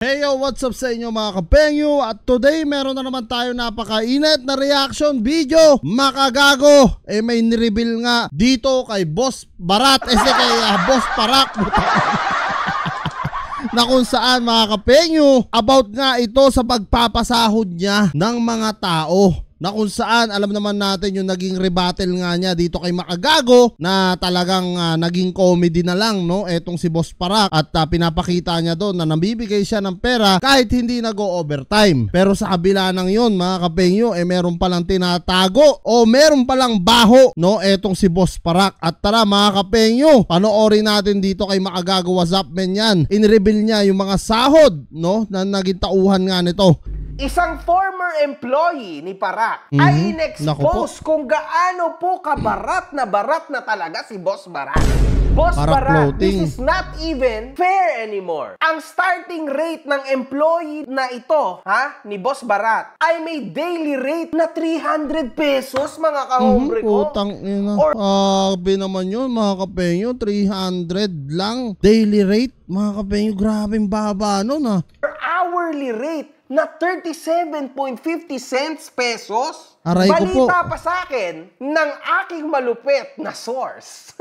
Hey yo, what's up sa inyo mga kapengyo? At today meron na naman tayo napakainit na reaction video. Makagago, may nireveal nga dito kay Boss Barat, kay Boss Parak na kung saan mga kapengyo, about nga ito sa pagpapasahod niya ng mga tao. Na kung saan alam naman natin yung naging rebuttal nga niya dito kay Makagago na talagang naging comedy na lang, no, etong si Boss Parak, at pinapakita niya doon na nabibigay siya ng pera kahit hindi nag-overtime. Pero sa kabila ng yun mga kapengyo, meron palang tinatago o meron palang baho, no, etong si Boss Parak. At tara mga kapengyo, panoorin natin dito kay Makagago. What's up men yan? In-reveal niya yung mga sahod, no, na naging tauhan nga nito. Isang former employee ni Parak ay in-expose kung gaano po kabarat na talaga si Boss Barat. Boss Barat, this is not even fair anymore. Ang starting rate ng employee na ito, ni Boss Barat, ay may daily rate na 300 pesos mga kahombre ko. Putang ina. Naman yun mga kapengyo, 300 lang daily rate. Mga kapengyo, grabing baba nun Hourly rate na 37.50 pesos. Aray ko po. Balita pa sa akin ng aking malupit na source.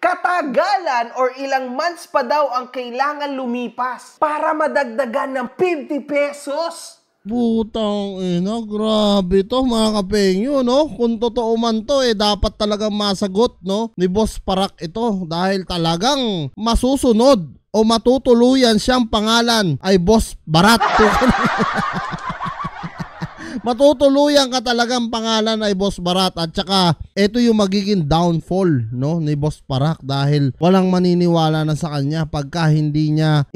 Katagalan or ilang months pa daw ang kailangan lumipas para madagdagan ng 50 pesos. Putang ina, grabe to mga kapengyo, no? Kung totoo man to, dapat talagang masagot, no, ni Boss Parak ito dahil talagang masusunod o matutuluyan siyang pangalan ay Boss Barat. Matutuluyan ka talagang pangalan ay Boss Barat, at saka ito yung magiging downfall, no, ni Boss Parak dahil walang maniniwala na sa kanya pagka hindi niya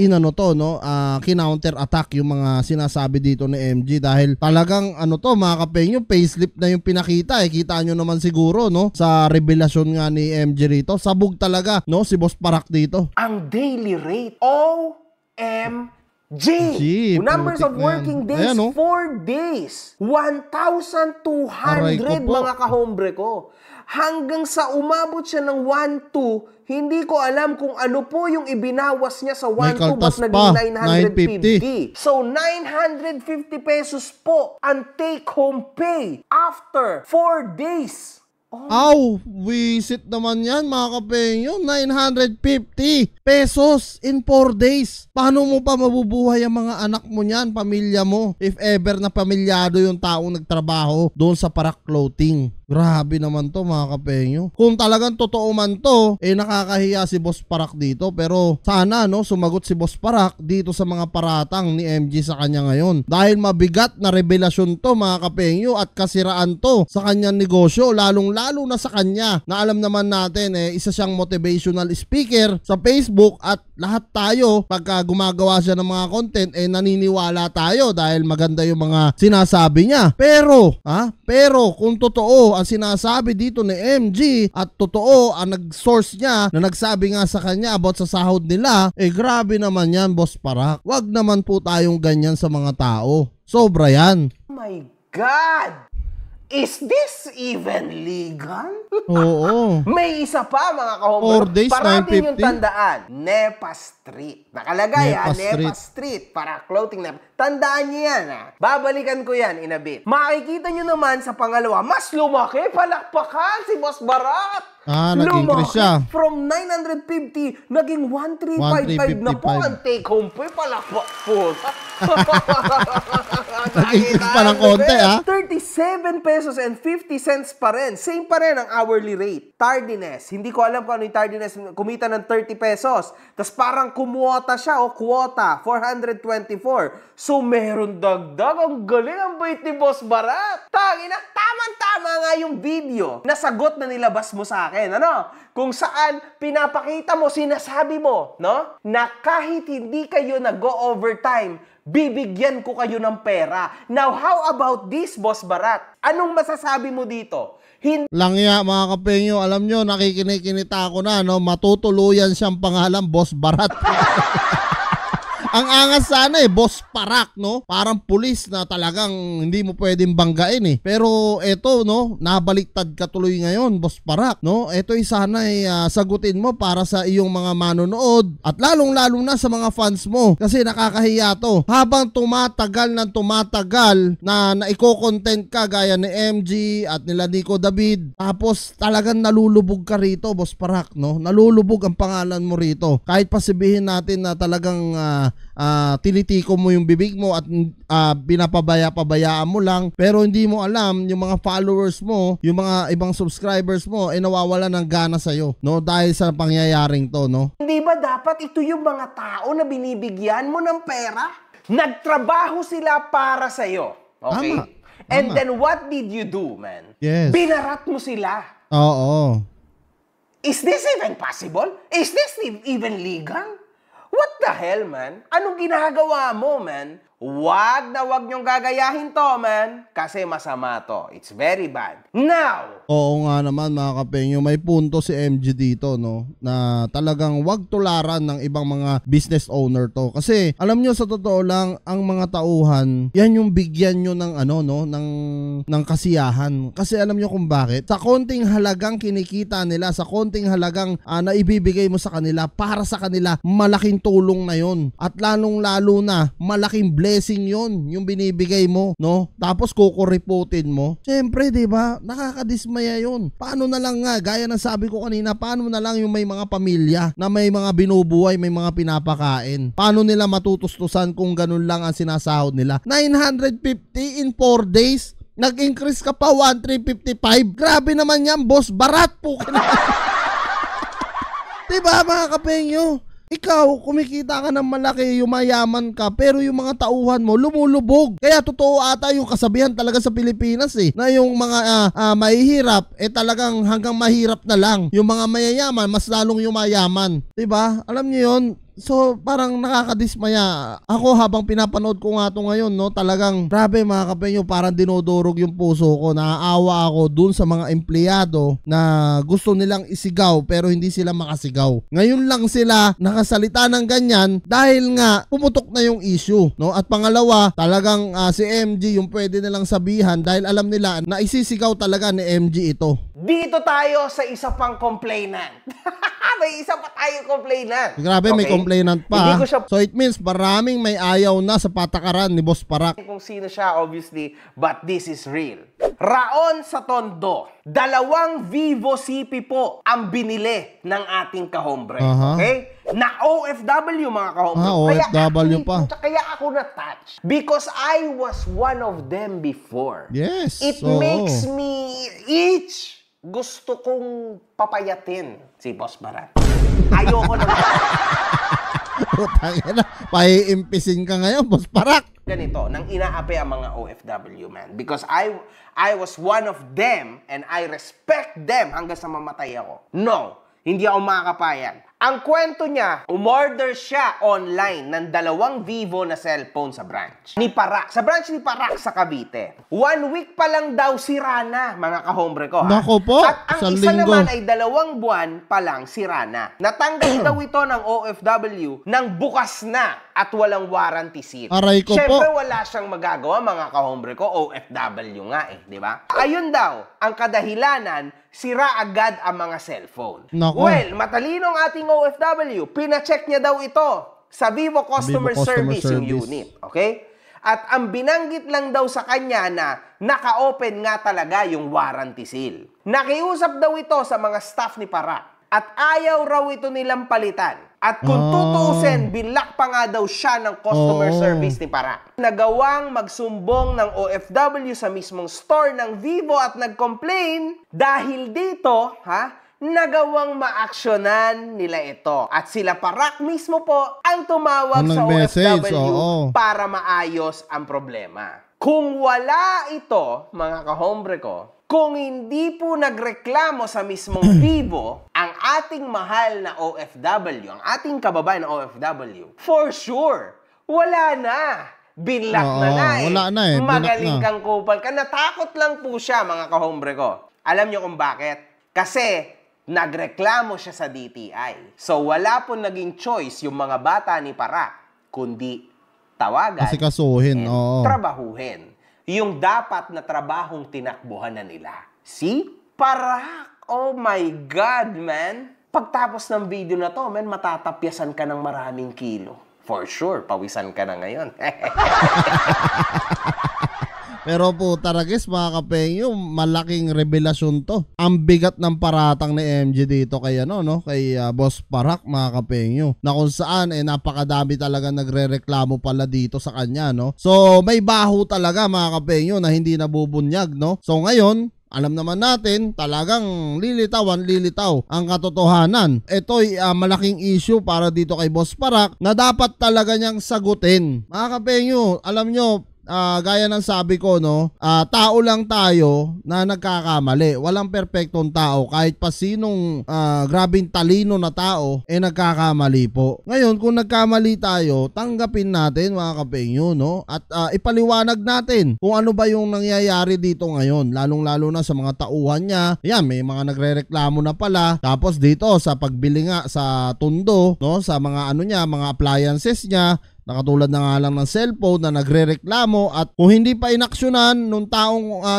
kinounter attack yung mga sinasabi dito ni MG dahil talagang mga kapengyo, payslip na yung pinakita. Kita nyo naman siguro, no, sa revelasyon nga ni MG rito. Sabog talaga, no, si Boss Parak dito. Ang daily rate, numbers of working days, 4 days. 1,200 mga kahombre ko. Hanggang sa umabot siya ng 1,200, hindi ko alam kung ano po yung ibinawas niya sa 1,200 ba't naging 950. So 950 pesos po ang take-home pay after 4 days. Visit naman yan mga kapengyo, 950 pesos in 4 days. Paano mo pa mabubuhay ang mga anak mo niyan, pamilya mo, if ever na pamilyado yung taong nagtrabaho doon sa Parak Clothing? Grabe naman to mga kapengyo. Kung talagang totoo man to, nakakahiya si Boss Parak dito. Pero sana, no, sumagot si Boss Parak dito sa mga paratang ni MG sa kanya ngayon. Dahil mabigat na revelasyon to mga kapengyo at kasiraan to sa kanyang negosyo. Lalong-lalo na sa kanya na alam naman natin, isa siyang motivational speaker sa Facebook, at lahat tayo pagka gumagawa siya ng mga content, naniniwala tayo dahil maganda yung mga sinasabi niya. Pero kung totoo ang sinasabi dito ni MG at totoo ang nag-source niya na nagsabi nga sa kanya about sa sahod nila, grabe naman yan Boss Parak. Wag naman po tayong ganyan sa mga tao. Sobra yan. Oh my God! Is this even legal? Oo. May isa pa mga kahombre. 4 days, parating 950. yung tandaan. Nepa Street. Nakalagay Nepa Street. Para clothing na. Tandaan niyo yan Babalikan ko yan in a bit. Makikita nyo naman sa pangalawa, mas lumaki. Palakpakan si Boss Barat. Nag-increase siya. From 950, naging 1,355 na po ang take home pay. Palakpak po. Nag-increase pa ng konti 37 pesos and 50 cents pa rin. Same pa rin ang hourly rate. Tardiness. Hindi ko alam kung ano yung tardiness. Kumita ng 30 pesos. Tapos parang kumuota siya quota. 424. So meron dagdag. Ang galing ang bait ni Boss Barat. Tangina, tama-tama nga yung video. Nasagot na nilabas mo sa akin. Kung saan pinapakita mo, sinasabi mo, no? Na kahit hindi kayo nag-go-overtime, bibigyan ko kayo ng pera. Now, how about this, Boss Barat? Anong masasabi mo dito? Langya mga kapengyo, alam nyo, nakikinig-kinita ako na, no? Matutuluyan siyang pangalan Boss Barat. Ang angas sana Boss Parak, no? Parang pulis na talagang hindi mo pwedeng banggain Pero eto, no? Nabaliktad ka tuloy ngayon, Boss Parak, no? Eto sana sagutin mo para sa iyong mga manonood at lalong-lalo na sa mga fans mo kasi nakakahiya to. Habang tumatagal na naiko-content ka gaya ni MG at nila Nico David, tapos talagang nalulubog ka rito, Boss Parak, no? Nalulubog ang pangalan mo rito. Kahit pa sabihin natin na talagang tinitiko mo yung bibig mo at binapabaya-pabayaan mo lang, pero hindi mo alam yung mga followers mo, yung mga ibang subscribers mo ay nawawala ng gana sa'yo, no? Dahil sa pangyayaring to, no? Hindi ba dapat ito yung mga tao na binibigyan mo ng pera? Nagtrabaho sila para sa'yo. Okay? Tama. And then what did you do, man? Yes. Binarat mo sila. Oo. Is this even possible? Is this even legal? What the hell, man? Anong ginagawa mo, man? Wag niyong gagayahin to, man. Kasi masama to. It's very bad. Now! Oo nga naman, mga kapenyo, may punto si MG dito, no? Na talagang wag tularan ng ibang mga business owner to. Kasi, alam nyo, sa totoo lang, ang mga tauhan, yan yung bigyan nyo ng ng kasiyahan. Kasi alam nyo kung bakit? Sa konting halagang kinikita nila, sa konting halagang naibibigay mo sa kanila, para sa kanila, malaking tulong na yon. At lalong-lalo na, malaking blessing yon yung binibigay mo, no? Tapos kukuriputin mo. Siyempre, di ba? Nakakadismaya yon. Paano na lang nga, gaya ng sabi ko kanina, paano na lang yung may mga pamilya na may mga binubuhay, may mga pinapakain? Paano nila matutustusan kung ganun lang ang sinasahod nila? 950 in 4 days? Nag-increase ka pa 1,355? Grabe naman yan, boss. Barat po ka na. Diba, mga kapengyo? Ikaw, kumikita ka ng malaki, yumayaman ka, pero yung mga tauhan mo, lumulubog. Kaya totoo ata yung kasabihan talaga sa Pilipinas na yung mga mahihirap, talagang hanggang mahirap na lang. Yung mga mayayaman, mas lalong yumayaman. Diba? Alam niyo yun? So, parang nakakadismaya. Ako, habang pinapanood ko nga ito ngayon, no, talagang grabe, mga kapenyo, parang dinodorog yung puso ko. Naaawa ako dun sa mga empleyado na gusto nilang isigaw pero hindi sila makasigaw. Ngayon lang sila nakasalita ng ganyan dahil nga pumutok na yung issue, no? At pangalawa, talagang si MG yung pwede nilang sabihan dahil alam nila na isisigaw talaga ni MG ito. Dito tayo sa isa pang complainant. May isa pa tayong complainant. Grabe, okay? May complainant pa. So it means maraming may ayaw na sa patakaran ni Boss Parak. Kung sino siya, obviously, but this is real. Raon sa Tondo, 2 Vivo CP po ang binili ng ating kahombre. Okay? Na OFW, mga kahombre. OFW pa. Kaya ako na-touch. Because I was one of them before. Yes. It makes me itch. Gusto kong papayatin si Boss Parak. Ayoko na. Paiimpisin ka ngayon, Boss Parak. Ganito, nang inaapi ang mga OFW, man. Because I was one of them and I respect them hanggang sa mamatay ako. No, hindi ako makakapayan. Ang kwento niya, umorder siya online ng 2 Vivo na cellphone sa branch ni Parak. Sa branch ni Parak sa Cavite. 1 week pa lang daw sira na, mga kahombre ko. Nako po, at ang isa naman ay 2 buwan pa lang sira na. Natanggal daw ito ng OFW nang bukas na at walang warranty seal. Aray ko Siyempre, po. wala siyang magagawa, mga kahombre ko. OFW nga di ba? Ayun daw, ang kadahilanan, sira agad ang mga cellphone. Nako. Well, matalino ang ating OFW. Pina-check niya daw ito sa Vivo Customer Service yung unit. Okay? At ang binanggit lang daw sa kanya na naka-open nga talaga yung warranty seal. Nakiusap daw ito sa mga staff ni Parak. At ayaw raw ito nilang palitan. At kung tutuusin, bilak pa nga daw siya ng customer service ni Parak. Nagawang magsumbong ng OFW sa mismong store ng Vivo at nag-complain dahil dito, nagawang maaksyonan nila ito. At sila Parak mismo po ang tumawag sa OFW para maayos ang problema. Kung wala ito, mga kahombre ko, kung hindi po nagreklamo sa mismong Vivo, ang ating mahal na OFW, ang ating kababayan na OFW, for sure, wala na. Binlock na Wala na Magaling kang kupal ka. Natakot lang po siya, mga kahombre ko. Alam niyo kung bakit? Kasi nagreklamo siya sa DTI. So wala po naging choice yung mga bata ni Parak. kundi tawagan, asikasuhin, and oo. trabahuhin. Yung dapat na trabahong tinakbuhan na nila. See? Parak! Oh my God, man! Pagtapos ng video na to, man, matatapyasan ka ng maraming kilo. For sure, pawisan ka na ngayon. Pero po taragis mga kapengyo, malaking revelasyon to. Ang bigat ng paratang ni MG dito kay kay Boss Parak mga kapengyo. Na kung saan napakadami talaga nagrereklamo pala dito sa kanya, no. So may baho talaga mga kapengyo na hindi nabubunyag, no. So ngayon, alam naman natin, talagang lilitaw ang katotohanan. Ito'y malaking issue para dito kay Boss Parak na dapat talaga niyang sagutin. Mga kapengyo, alam nyo, gaya ng sabi ko, tao lang tayo na nagkakamali. Walang perpektong tao. Kahit pa sinong grabing talino na tao, nagkakamali po. Ngayon, kung nagkamali tayo, tanggapin natin mga kapengyo, no? At ipaliwanag natin kung ano ba yung nangyayari dito ngayon. Lalong-lalo na sa mga tauhan niya. Yan, may mga nagrereklamo na pala. Tapos dito, sa pagbili nga sa Tondo, no? Sa mga mga appliances niya, nakatulad na nga lang ng cellphone na nagrereklamo, at kung hindi pa inaksyonan nung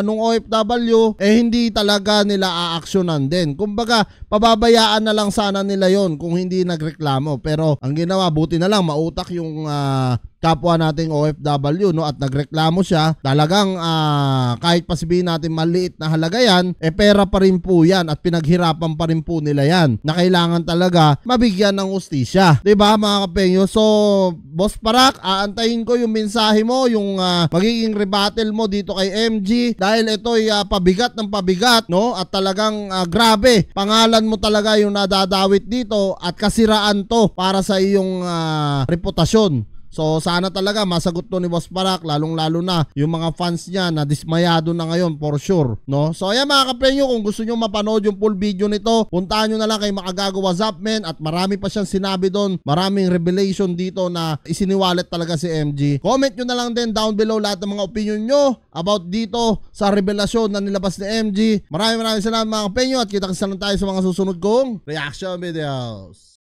nung OFW, hindi talaga nila aaksyonan din. Kumbaga, pababayaan na lang sana nila yon kung hindi nagreklamo. Pero ang ginawa, buti na lang mautak yung kapwa nating OFW, no, at nagreklamo siya. Talagang kahit pa sabihin natin maliit na halaga yan, pera pa rin po yan at pinaghirapan pa rin po nila yan na kailangan talaga mabigyan ng hustisya. Diba mga kapengyo? So Boss Parak, aantayin ko yung mensahe mo, yung magiging rebuttal mo dito kay MG, dahil ito'y pabigat ng pabigat, no, at talagang grabe, pangalan mo talaga yung nadadawit dito at kasiraan to para sa iyong reputasyon. So sana talaga masagot to ni Boss Parak, lalong-lalo na yung mga fans niya na dismayado na ngayon for sure, no? So ayan mga kaprenyo, kung gusto nyo mapanood yung full video nito, puntahan nyo na lang kay Makagago What's Up Men, at marami pa siyang sinabi doon, maraming revelation dito na isiniwalat talaga si MG. Comment nyo na lang din down below lahat ng mga opinion nyo about dito sa revelasyon na nilabas ni MG. Maraming salamat mga kaprenyo, at kita-kita lang tayo sa mga susunod kong reaction videos.